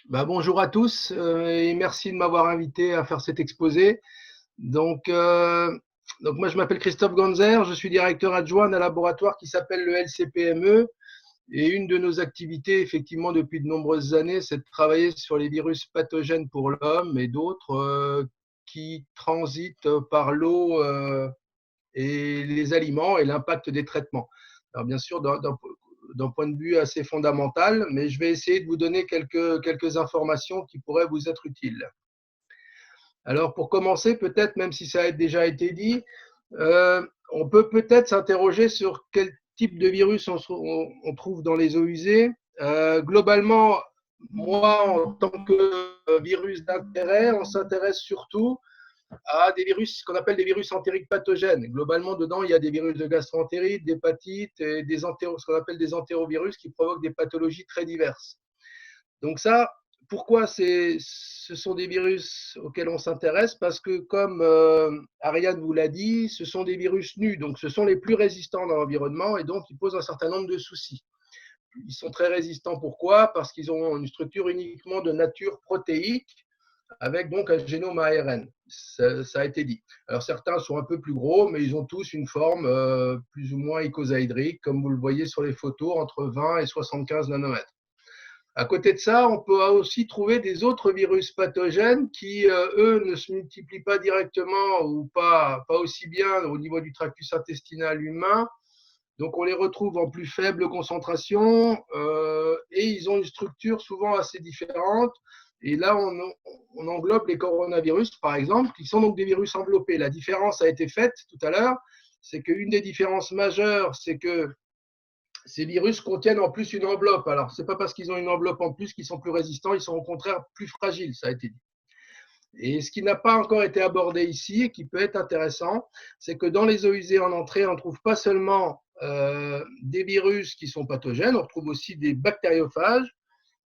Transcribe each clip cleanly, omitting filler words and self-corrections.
Bonjour à tous et merci de m'avoir invité à faire cet exposé. Donc, euh, donc moi je m'appelle Christophe Ganzer, je suis directeur adjoint d'un laboratoire qui s'appelle le LCPME et une de nos activités effectivement depuis de nombreuses années c'est de travailler sur les virus pathogènes pour l'homme et d'autres qui transitent par l'eau et les aliments et l'impact des traitements. Alors bien sûr, d'un point de vue assez fondamental, mais je vais essayer de vous donner quelques informations qui pourraient vous être utiles. Alors pour commencer, peut-être, même si ça a déjà été dit, on peut peut-être s'interroger sur quel type de virus on trouve dans les eaux usées. Globalement, moi, en tant que virus d'intérêt, on s'intéresse surtout à des virus, ce qu'on appelle des virus entériques pathogènes. Globalement, dedans, il y a des virus de gastroentérite, d'hépatite et ce qu'on appelle des entérovirus qui provoquent des pathologies très diverses. Donc ça, pourquoi ce sont des virus auxquels on s'intéresse? Parce que, comme Ariane vous l'a dit, ce sont des virus nus, donc ce sont les plus résistants dans l'environnement et donc ils posent un certain nombre de soucis. Ils sont très résistants, pourquoi? Parce qu'ils ont une structure uniquement de nature protéique, avec donc un génome ARN. Ça a été dit. Alors certains sont un peu plus gros, mais ils ont tous une forme plus ou moins icosaédrique, comme vous le voyez sur les photos, entre 20 et 75 nanomètres. À côté de ça, on peut aussi trouver des autres virus pathogènes qui, eux, ne se multiplient pas directement ou pas aussi bien au niveau du tractus intestinal humain. Donc on les retrouve en plus faible concentration et ils ont une structure souvent assez différente. Et là, on englobe les coronavirus, par exemple, qui sont donc des virus enveloppés. La différence a été faite tout à l'heure, c'est qu'une des différences majeures, c'est que ces virus contiennent en plus une enveloppe. Alors, ce n'est pas parce qu'ils ont une enveloppe en plus qu'ils sont plus résistants, ils sont au contraire plus fragiles, ça a été dit. Et ce qui n'a pas encore été abordé ici et qui peut être intéressant, c'est que dans les eaux usées en entrée, on ne trouve pas seulement des virus qui sont pathogènes, on retrouve aussi des bactériophages.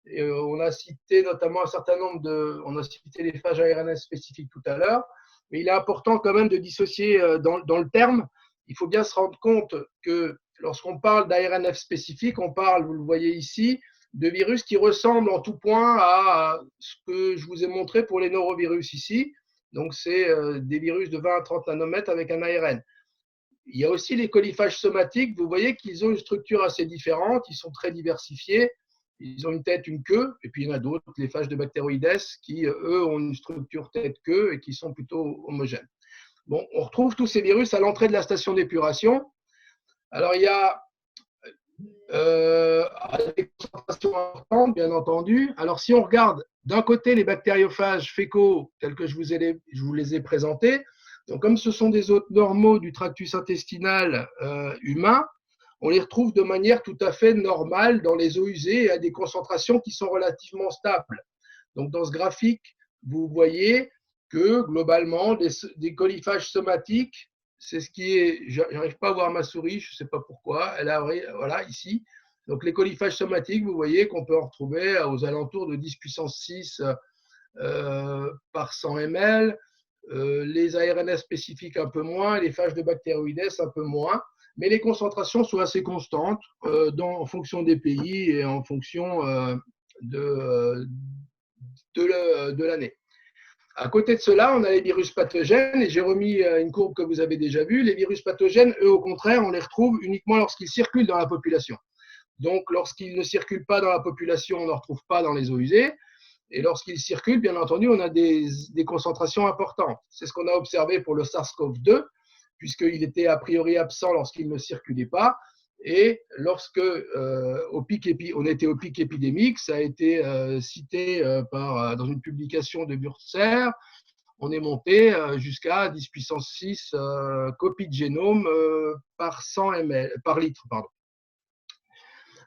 Et, on a cité notamment un certain nombre on a cité les phages ARNS spécifiques tout à l'heure, mais il est important quand même de dissocier dans le terme. Il faut bien se rendre compte que lorsqu'on parle d'ARNF spécifique, on parle, vous le voyez ici, de virus qui ressemblent en tout point à ce que je vous ai montré pour les norovirus ici. Donc, c'est des virus de 20 à 30 nanomètres avec un ARN. Il y a aussi les coliphages somatiques. Vous voyez qu'ils ont une structure assez différente. Ils sont très diversifiés. Ils ont une tête, une queue. Et puis, il y en a d'autres, les phages de Bacteroides, qui, eux, ont une structure tête-queue et qui sont plutôt homogènes. Bon, on retrouve tous ces virus à l'entrée de la station d'épuration. Alors, il y a des concentrations importantes, bien entendu. Alors, si on regarde d'un côté les bactériophages fécaux, tels que je vous les ai présentés, donc comme ce sont des hôtes normaux du tractus intestinal humain, on les retrouve de manière tout à fait normale dans les eaux usées et à des concentrations qui sont relativement stables. Donc, dans ce graphique, vous voyez que globalement, des coliphages somatiques, c'est ce qui est. J'arrive pas à voir ma souris, je ne sais pas pourquoi. Elle a, voilà, ici. Donc, les coliphages somatiques, vous voyez qu'on peut en retrouver aux alentours de 10 puissance 6 par 100 ml. Les ARNS spécifiques un peu moins, les phages de bactéroïdes un peu moins. Mais les concentrations sont assez constantes en fonction des pays et en fonction de, de l'année. À côté de cela, on a les virus pathogènes, et j'ai remis une courbe que vous avez déjà vue. Les virus pathogènes, eux, au contraire, on les retrouve uniquement lorsqu'ils circulent dans la population. Donc, lorsqu'ils ne circulent pas dans la population, on ne les retrouve pas dans les eaux usées. Et lorsqu'ils circulent, bien entendu, on a des concentrations importantes. C'est ce qu'on a observé pour le SARS-CoV-2, puisqu'il était a priori absent lorsqu'il ne circulait pas. Et lorsque on était au pic épidémique, ça a été cité dans une publication de Burtser, on est monté jusqu'à 10 puissance 6 copies de génome par 100 ml, par litre. Pardon.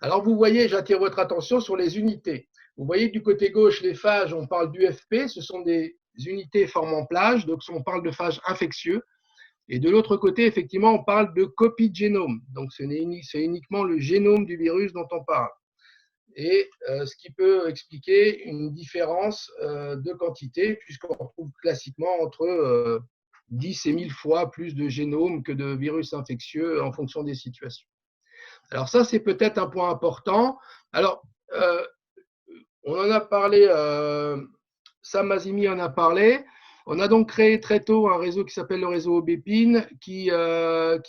Alors vous voyez, j'attire votre attention sur les unités. Vous voyez du côté gauche, les phages, on parle d'UFP, ce sont des unités formant plage, donc on parle de phages infectieux. Et de l'autre côté, effectivement, on parle de copie de génome. Donc, c'est uniquement le génome du virus dont on parle. Et ce qui peut expliquer une différence de quantité, puisqu'on retrouve classiquement entre 10 et 1000 fois plus de génomes que de virus infectieux en fonction des situations. Alors ça, c'est peut-être un point important. Alors, on en a parlé, Sam Azimi en a parlé. On a donc créé très tôt un réseau qui s'appelle le réseau Aubépine qui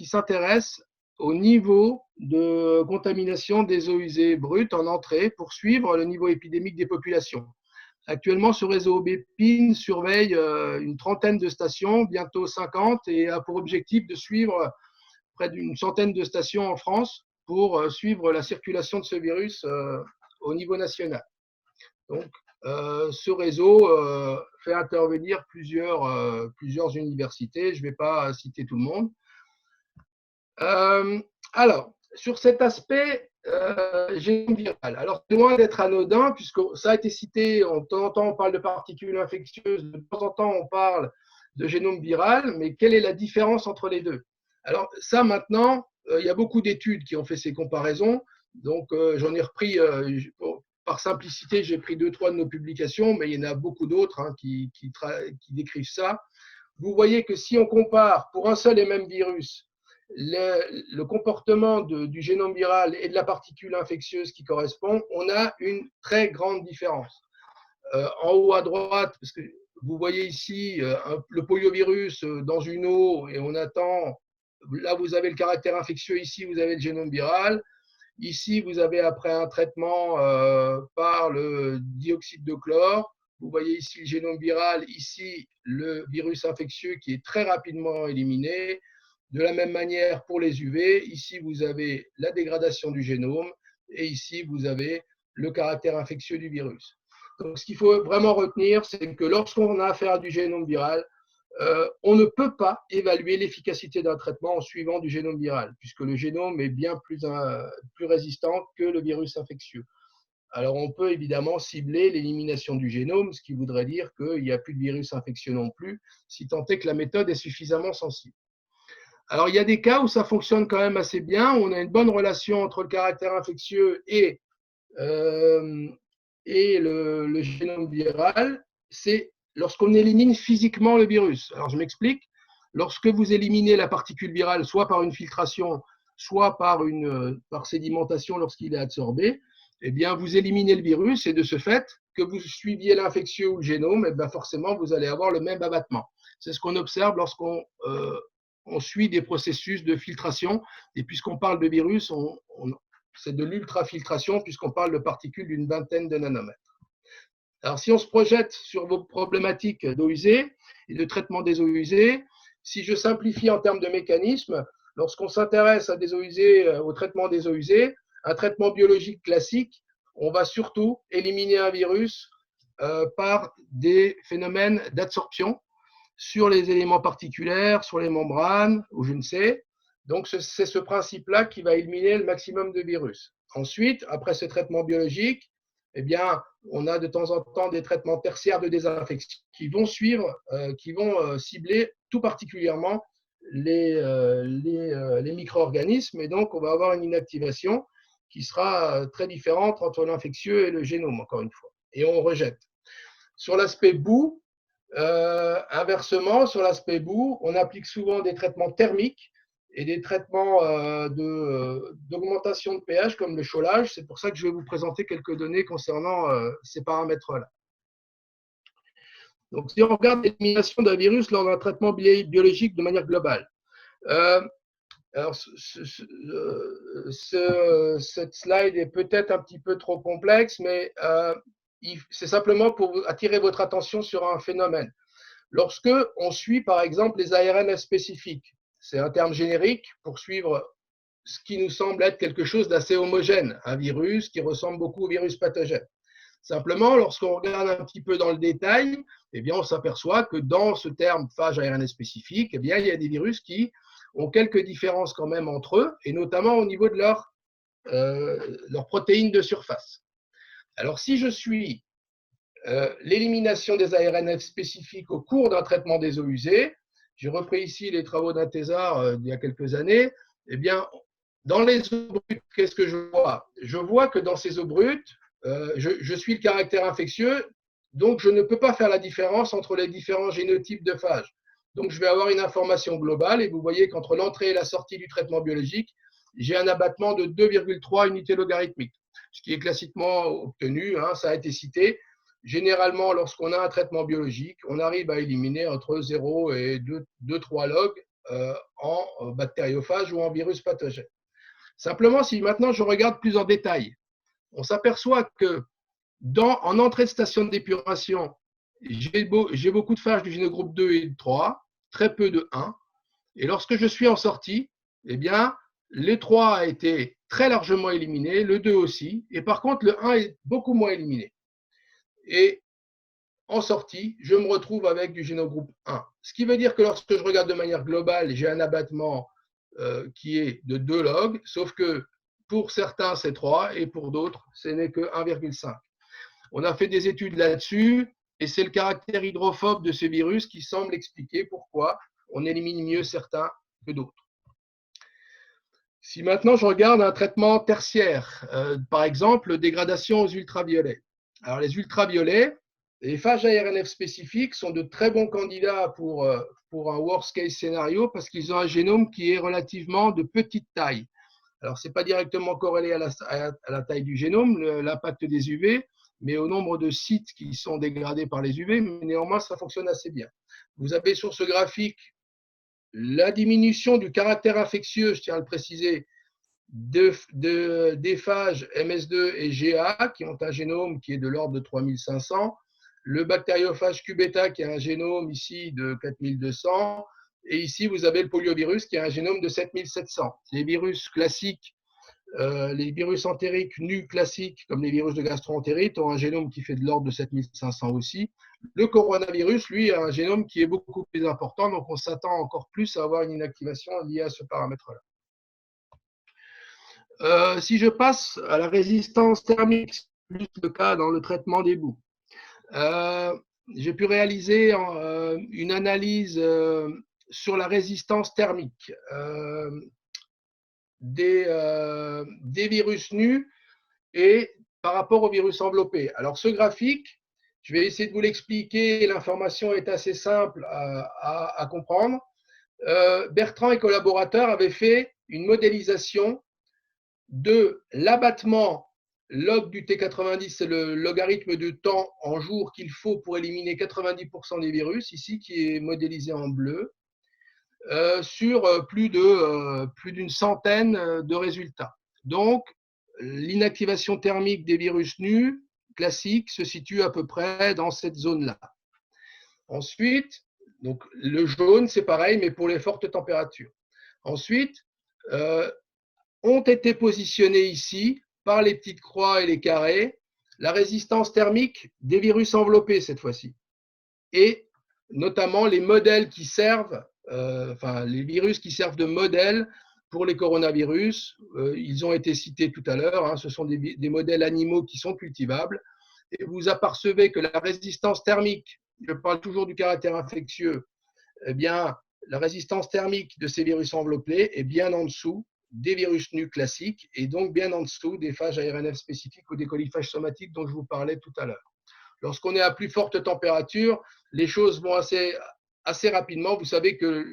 s'intéresse au niveau de contamination des eaux usées brutes en entrée pour suivre le niveau épidémique des populations. Actuellement, ce réseau Aubépine surveille une trentaine de stations, bientôt 50, et a pour objectif de suivre près d'une centaine de stations en France pour suivre la circulation de ce virus au niveau national. Donc, ce réseau fait intervenir plusieurs universités. Je ne vais pas citer tout le monde. Alors, sur cet aspect génome viral, alors c'est loin d'être anodin, puisque ça a été cité, de temps en temps on parle de particules infectieuses, de temps en temps on parle de génome viral, mais quelle est la différence entre les deux? Alors ça maintenant, il y a beaucoup d'études qui ont fait ces comparaisons, donc j'en ai repris, par simplicité, j'ai pris 2-3 de nos publications, mais il y en a beaucoup d'autres qui décrivent ça. Vous voyez que si on compare pour un seul et même virus le comportement du génome viral et de la particule infectieuse qui correspond, on a une très grande différence. En haut à droite, parce que vous voyez ici le poliovirus dans une eau et on attend, là vous avez le caractère infectieux, ici vous avez le génome viral. Ici, vous avez après un traitement par le dioxyde de chlore. Vous voyez ici le génome viral, ici le virus infectieux qui est très rapidement éliminé. De la même manière pour les UV, ici vous avez la dégradation du génome et ici vous avez le caractère infectieux du virus. Donc ce qu'il faut vraiment retenir, c'est que lorsqu'on a affaire à du génome viral, on ne peut pas évaluer l'efficacité d'un traitement en suivant du génome viral, puisque le génome est bien plus résistant que le virus infectieux. Alors on peut évidemment cibler l'élimination du génome, ce qui voudrait dire qu'il n'y a plus de virus infectieux non plus, si tant est que la méthode est suffisamment sensible. Alors il y a des cas où ça fonctionne quand même assez bien, où on a une bonne relation entre le caractère infectieux et le génome viral, c'est lorsqu'on élimine physiquement le virus. Alors je m'explique. Lorsque vous éliminez la particule virale, soit par une filtration, soit par sédimentation lorsqu'il est absorbé, eh bien vous éliminez le virus et de ce fait, que vous suiviez l'infectieux ou le génome, eh bien forcément vous allez avoir le même abattement. C'est ce qu'on observe lorsqu'on suit des processus de filtration. Et puisqu'on parle de virus, c'est de l'ultrafiltration puisqu'on parle de particules d'une vingtaine de nanomètres. Alors, si on se projette sur vos problématiques d'eau usée et de traitement des eaux usées, si je simplifie en termes de mécanisme, lorsqu'on s'intéresse à des eaux usées, au traitement des eaux usées, un traitement biologique classique, on va surtout éliminer un virus par des phénomènes d'adsorption sur les éléments particulaires, sur les membranes, ou je ne sais. Donc, c'est ce principe-là qui va éliminer le maximum de virus. Ensuite, après ce traitement biologique, eh bien, on a de temps en temps des traitements tertiaires de désinfection qui vont cibler tout particulièrement les micro-organismes. Et donc, on va avoir une inactivation qui sera très différente entre l'infectieux et le génome, encore une fois. Et on rejette. Sur l'aspect boue, inversement, sur l'aspect boue, on applique souvent des traitements thermiques et des traitements d'augmentation de pH comme le chaulage. C'est pour ça que je vais vous présenter quelques données concernant ces paramètres-là. Donc, si on regarde l'élimination d'un virus lors d'un traitement biologique de manière globale, alors cette slide est peut-être un petit peu trop complexe, mais c'est simplement pour attirer votre attention sur un phénomène. Lorsque on suit, par exemple, les ARN spécifiques, c'est un terme générique pour suivre ce qui nous semble être quelque chose d'assez homogène, un virus qui ressemble beaucoup au virus pathogène. Simplement, lorsqu'on regarde un petit peu dans le détail, eh bien, on s'aperçoit que dans ce terme phage ARN spécifique, eh bien, il y a des virus qui ont quelques différences quand même entre eux, et notamment au niveau de leurs protéines de surface. Alors, si je suis l'élimination des ARN spécifiques au cours d'un traitement des eaux usées, j'ai repris ici les travaux d'un thésard d'il y a quelques années, eh bien, dans les eaux brutes, qu'est-ce que je vois? Je vois que dans ces eaux brutes, je suis le caractère infectieux, donc je ne peux pas faire la différence entre les différents génotypes de phages. Donc, je vais avoir une information globale et vous voyez qu'entre l'entrée et la sortie du traitement biologique, j'ai un abattement de 2,3 unités logarithmiques. ce qui est classiquement obtenu, hein, ça a été cité. Généralement, lorsqu'on a un traitement biologique, on arrive à éliminer entre 0 et 2-3 logs en bactériophage ou en virus pathogène. Simplement, si maintenant je regarde plus en détail, on s'aperçoit que en entrée de station d'épuration, j'ai beaucoup de phages du génogroupe 2 et 3, très peu de 1. Et lorsque je suis en sortie, eh bien, le 3 a été très largement éliminé, le 2 aussi, et par contre, le 1 est beaucoup moins éliminé. Et en sortie, je me retrouve avec du génogroupe 1. Ce qui veut dire que lorsque je regarde de manière globale, j'ai un abattement qui est de 2 logs, sauf que pour certains, c'est 3 et pour d'autres, ce n'est que 1,5. On a fait des études là-dessus et c'est le caractère hydrophobe de ces virus qui semble expliquer pourquoi on élimine mieux certains que d'autres. Si maintenant je regarde un traitement tertiaire, par exemple, dégradation aux ultraviolets. Alors les ultraviolets, les phages ARNF spécifiques sont de très bons candidats pour un worst case scénario parce qu'ils ont un génome qui est relativement de petite taille. Alors, ce n'est pas directement corrélé à la taille du génome, l'impact des UV, mais au nombre de sites qui sont dégradés par les UV, mais néanmoins, ça fonctionne assez bien. Vous avez sur ce graphique la diminution du caractère infectieux, je tiens à le préciser, des phages MS2 et GA qui ont un génome qui est de l'ordre de 3500, le bactériophage Q-bêta qui a un génome ici de 4200, et ici vous avez le poliovirus qui a un génome de 7700. Les virus classiques, les virus entériques nus classiques comme les virus de gastroentérite ont un génome qui fait de l'ordre de 7500 aussi. Le coronavirus, lui, a un génome qui est beaucoup plus important, donc on s'attend encore plus à avoir une inactivation liée à ce paramètre-là. Si je passe à la résistance thermique, c'est plus le cas dans le traitement des boues. J'ai pu réaliser une analyse sur la résistance thermique des virus nus et par rapport aux virus enveloppés. Alors ce graphique, je vais essayer de vous l'expliquer, l'information est assez simple à comprendre. Bertrand et collaborateurs avaient fait une modélisation de l'abattement log du T90, c'est le logarithme de temps en jours qu'il faut pour éliminer 90% des virus, ici qui est modélisé en bleu, sur plus d'une centaine de résultats. Donc, l'inactivation thermique des virus nus classiques se situe à peu près dans cette zone-là. Ensuite, donc, le jaune, c'est pareil, mais pour les fortes températures. Ensuite, ont été positionnés ici, par les petites croix et les carrés, la résistance thermique des virus enveloppés cette fois-ci. Et notamment les modèles qui servent, les virus qui servent de modèle pour les coronavirus. Ils ont été cités tout à l'heure, hein, ce sont des modèles animaux qui sont cultivables. Et vous apercevez que la résistance thermique, je parle toujours du caractère infectieux, eh bien, la résistance thermique de ces virus enveloppés est bien en dessous des virus nus classiques et donc bien en dessous des phages ARNF spécifiques ou des coliphages somatiques dont je vous parlais tout à l'heure. Lorsqu'on est à plus forte température, les choses vont assez rapidement. Vous savez que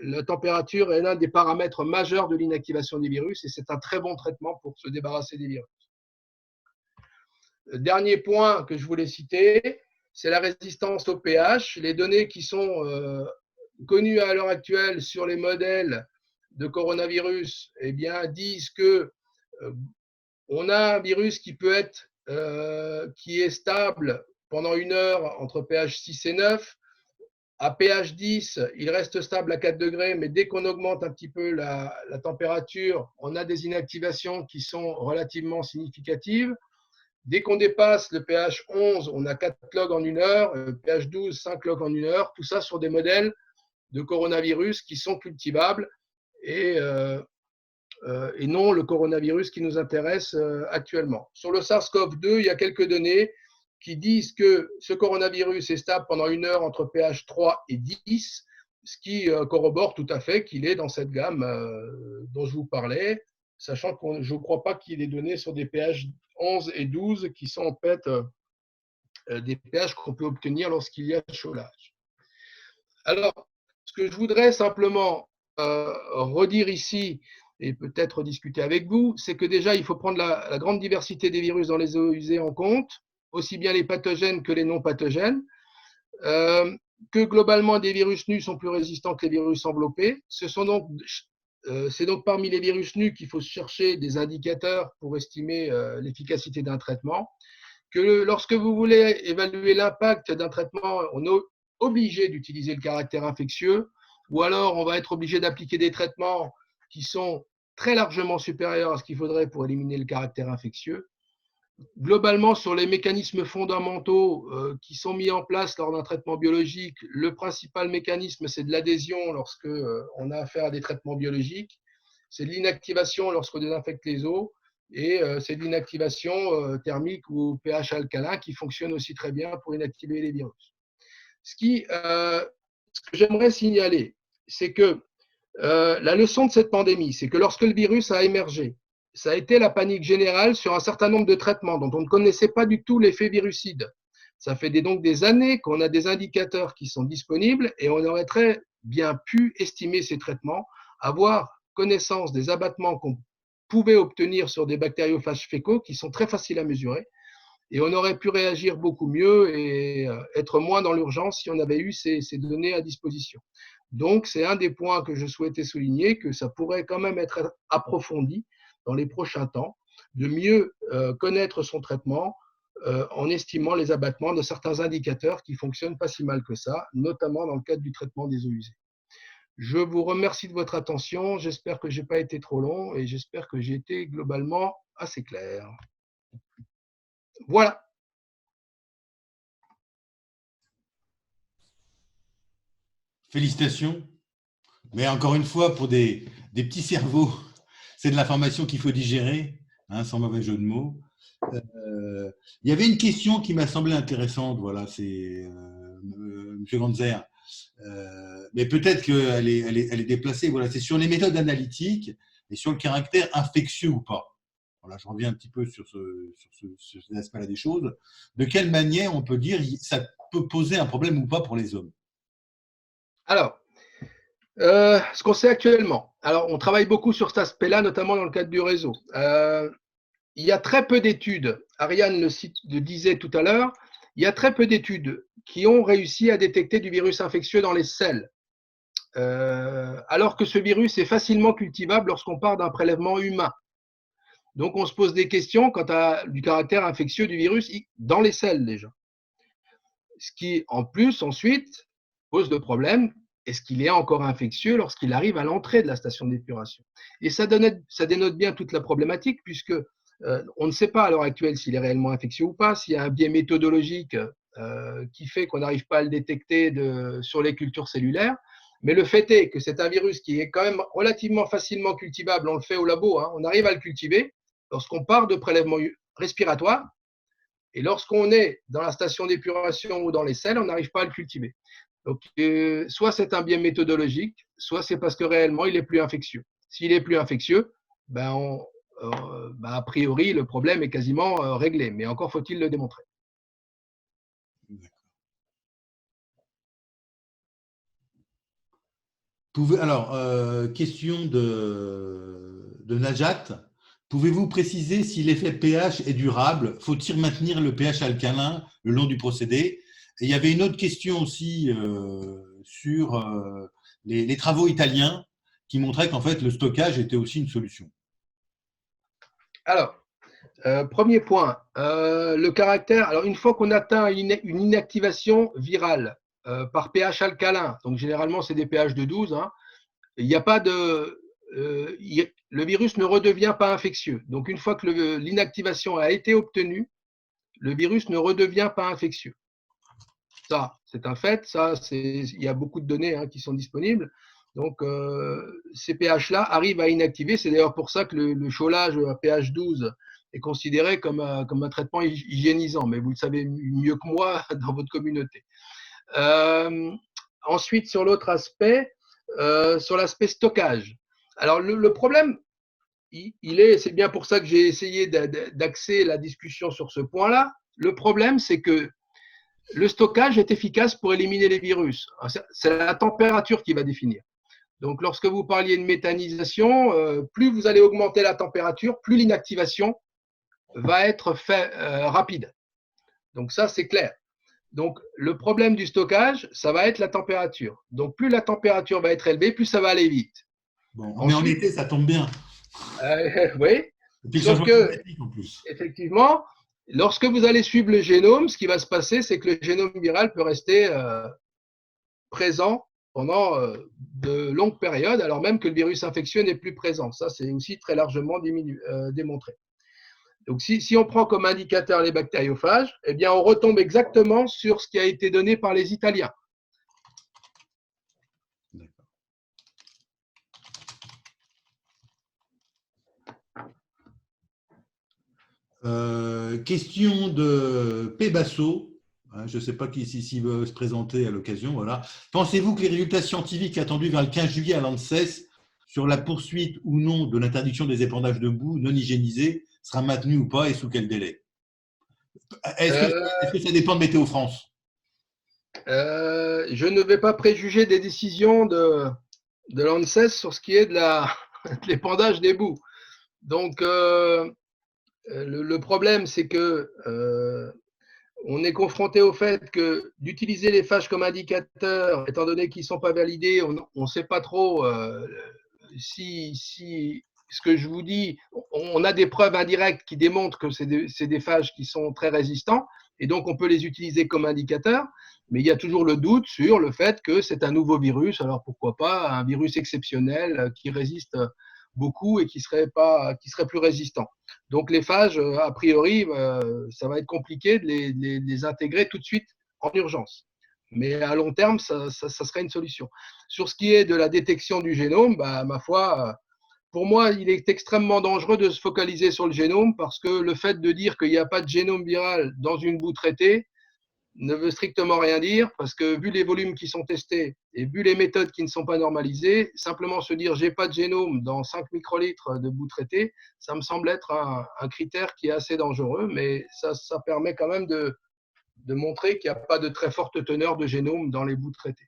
la température est l'un des paramètres majeurs de l'inactivation des virus et c'est un très bon traitement pour se débarrasser des virus. Le dernier point que je voulais citer, c'est la résistance au pH. Les données qui sont connues à l'heure actuelle sur les modèles de coronavirus, eh bien, disent que on a un virus qui peut être qui est stable pendant 1 heure entre pH 6 et 9. À pH 10, il reste stable à 4 degrés, mais dès qu'on augmente un petit peu la température, on a des inactivations qui sont relativement significatives. Dès qu'on dépasse le pH 11, on a 4 logs en 1 heure, pH 12, 5 logs en 1 heure, tout ça sur des modèles de coronavirus qui sont cultivables et non le coronavirus qui nous intéresse actuellement. Sur le SARS-CoV-2, il y a quelques données qui disent que ce coronavirus est stable pendant 1 heure entre pH 3 et 10, ce qui corrobore tout à fait qu'il est dans cette gamme dont je vous parlais, sachant que je ne crois pas qu'il y ait des données sur des pH 11 et 12 qui sont en fait des pH qu'on peut obtenir lorsqu'il y a chaulage. Alors, ce que je voudrais simplement redire ici, et peut-être discuter avec vous, c'est que déjà, il faut prendre la grande diversité des virus dans les eaux usées en compte, aussi bien les pathogènes que les non pathogènes, que globalement des virus nus sont plus résistants que les virus enveloppés. C'est donc parmi les virus nus qu'il faut chercher des indicateurs pour estimer l'efficacité d'un traitement, que lorsque vous voulez évaluer l'impact d'un traitement, on est obligé d'utiliser le caractère infectieux, ou alors on va être obligé d'appliquer des traitements qui sont très largement supérieurs à ce qu'il faudrait pour éliminer le caractère infectieux. Globalement, sur les mécanismes fondamentaux qui sont mis en place lors d'un traitement biologique, le principal mécanisme, c'est de l'adhésion lorsque on a affaire à des traitements biologiques, c'est de l'inactivation lorsqu'on désinfecte les eaux, et c'est de l'inactivation thermique ou pH alcalin qui fonctionne aussi très bien pour inactiver les virus. Ce que j'aimerais signaler, c'est que la leçon de cette pandémie, c'est que lorsque le virus a émergé, ça a été la panique générale sur un certain nombre de traitements dont on ne connaissait pas du tout l'effet virucide. Ça fait donc des années qu'on a des indicateurs qui sont disponibles et on aurait très bien pu estimer ces traitements, avoir connaissance des abattements qu'on pouvait obtenir sur des bactériophages fécaux qui sont très faciles à mesurer, et on aurait pu réagir beaucoup mieux et être moins dans l'urgence si on avait eu ces données à disposition. Donc, c'est un des points que je souhaitais souligner, que ça pourrait quand même être approfondi dans les prochains temps, de mieux connaître son traitement en estimant les abattements de certains indicateurs qui fonctionnent pas si mal que ça, notamment dans le cadre du traitement des eaux usées. Je vous remercie de votre attention. J'espère que je n'ai pas été trop long et j'espère que j'ai été globalement assez clair. Voilà. Félicitations. Mais encore une fois, pour des petits cerveaux, c'est de l'information qu'il faut digérer, hein, sans mauvais jeu de mots. Il y avait une question qui m'a semblé intéressante, voilà, c'est M. Ganzer. Mais peut-être qu'elle elle est déplacée. Voilà, c'est sur les méthodes analytiques et sur le caractère infectieux ou pas. Voilà, je reviens un petit peu sur cet aspect-là des choses. De quelle manière on peut dire ça peut poser un problème ou pas pour les hommes? Alors, ce qu'on sait actuellement, alors on travaille beaucoup sur cet aspect-là, notamment dans le cadre du réseau. Il y a très peu d'études, Ariane le disait tout à l'heure, il y a très peu d'études qui ont réussi à détecter du virus infectieux dans les selles, alors que ce virus est facilement cultivable lorsqu'on part d'un prélèvement humain. Donc on se pose des questions quant à du caractère infectieux du virus dans les selles déjà. Ce qui, en plus, ensuite, pose le problème, est-ce qu'il est encore infectieux lorsqu'il arrive à l'entrée de la station d'épuration? Et ça dénote bien toute la problématique, puisque on ne sait pas à l'heure actuelle s'il est réellement infectieux ou pas, s'il y a un biais méthodologique qui fait qu'on n'arrive pas à le détecter sur les cultures cellulaires. Mais le fait est que c'est un virus qui est quand même relativement facilement cultivable. On le fait au labo, hein, on arrive à le cultiver lorsqu'on part de prélèvements respiratoires. Et lorsqu'on est dans la station d'épuration ou dans les selles, on n'arrive pas à le cultiver. Donc, soit c'est un biais méthodologique, soit c'est parce que réellement, il est plus infectieux. S'il est plus infectieux, a priori, le problème est quasiment réglé. Mais encore faut-il le démontrer. Alors, question de Najat. Pouvez-vous préciser si l'effet pH est durable? Faut-il maintenir le pH alcalin le long du procédé? Et il y avait une autre question aussi sur les travaux italiens qui montraient qu'en fait le stockage était aussi une solution. Alors, premier point, le caractère. Alors, une fois qu'on atteint une inactivation virale par pH alcalin, donc généralement c'est des pH de 12, hein, il n'y a pas de. Le virus ne redevient pas infectieux. Donc, une fois que l'inactivation a été obtenue, le virus ne redevient pas infectieux. Ça, c'est un fait. Il y a beaucoup de données qui sont disponibles. Donc, ces pH-là arrivent à inactiver. C'est d'ailleurs pour ça que le chaulage à pH 12 est considéré comme un traitement hygiénisant. Mais vous le savez mieux que moi dans votre communauté. Ensuite, sur l'autre aspect, sur l'aspect stockage. Alors, le problème, c'est bien pour ça que j'ai essayé d'axer la discussion sur ce point-là. Le problème, c'est que le stockage est efficace pour éliminer les virus. C'est la température qui va définir. Donc, lorsque vous parliez de méthanisation, plus vous allez augmenter la température, plus l'inactivation va être rapide. Donc, ça, c'est clair. Donc, le problème du stockage, ça va être la température. Donc, plus la température va être élevée, plus ça va aller vite. Bon, mais en été, ça tombe bien. Oui. Et puis le Sauf changement que, climatique en plus. effectivement, lorsque vous allez suivre le génome, ce qui va se passer, c'est que le génome viral peut rester présent pendant de longues périodes, alors même que le virus infectieux n'est plus présent. Ça, c'est aussi très largement démontré. Donc, si on prend comme indicateur les bactériophages, eh bien, on retombe exactement sur ce qui a été donné par les Italiens. Question de Pébasso. Je ne sais pas qui s'il veut se présenter à l'occasion. Voilà. Pensez-vous que les résultats scientifiques attendus vers le 15 juillet à l'ANSES sur la poursuite ou non de l'interdiction des épandages de boue non hygiénisés sera maintenu ou pas et sous quel délai? Est-ce que ça dépend de Météo France? Je ne vais pas préjuger des décisions de l'ANSES sur ce qui est de l'épandage des boues. Donc, le problème, c'est que on est confronté au fait que d'utiliser les phages comme indicateurs, étant donné qu'ils ne sont pas validés, on ne sait pas trop si ce que je vous dis, on a des preuves indirectes qui démontrent que c'est des phages qui sont très résistants, et donc on peut les utiliser comme indicateurs, mais il y a toujours le doute sur le fait que c'est un nouveau virus, alors pourquoi pas un virus exceptionnel qui résiste beaucoup et qui serait plus résistant. Donc les phages, a priori, ça va être compliqué de les intégrer tout de suite en urgence. Mais à long terme, ça serait une solution. Sur ce qui est de la détection du génome, ma foi, pour moi, il est extrêmement dangereux de se focaliser sur le génome parce que le fait de dire qu'il n'y a pas de génome viral dans une boue traitée ne veut strictement rien dire parce que vu les volumes qui sont testés et vu les méthodes qui ne sont pas normalisées, simplement se dire j'ai pas de génome dans 5 microlitres de boue traitée, ça me semble être un critère qui est assez dangereux, mais ça permet quand même de montrer qu'il n'y a pas de très forte teneur de génome dans les boues traitées.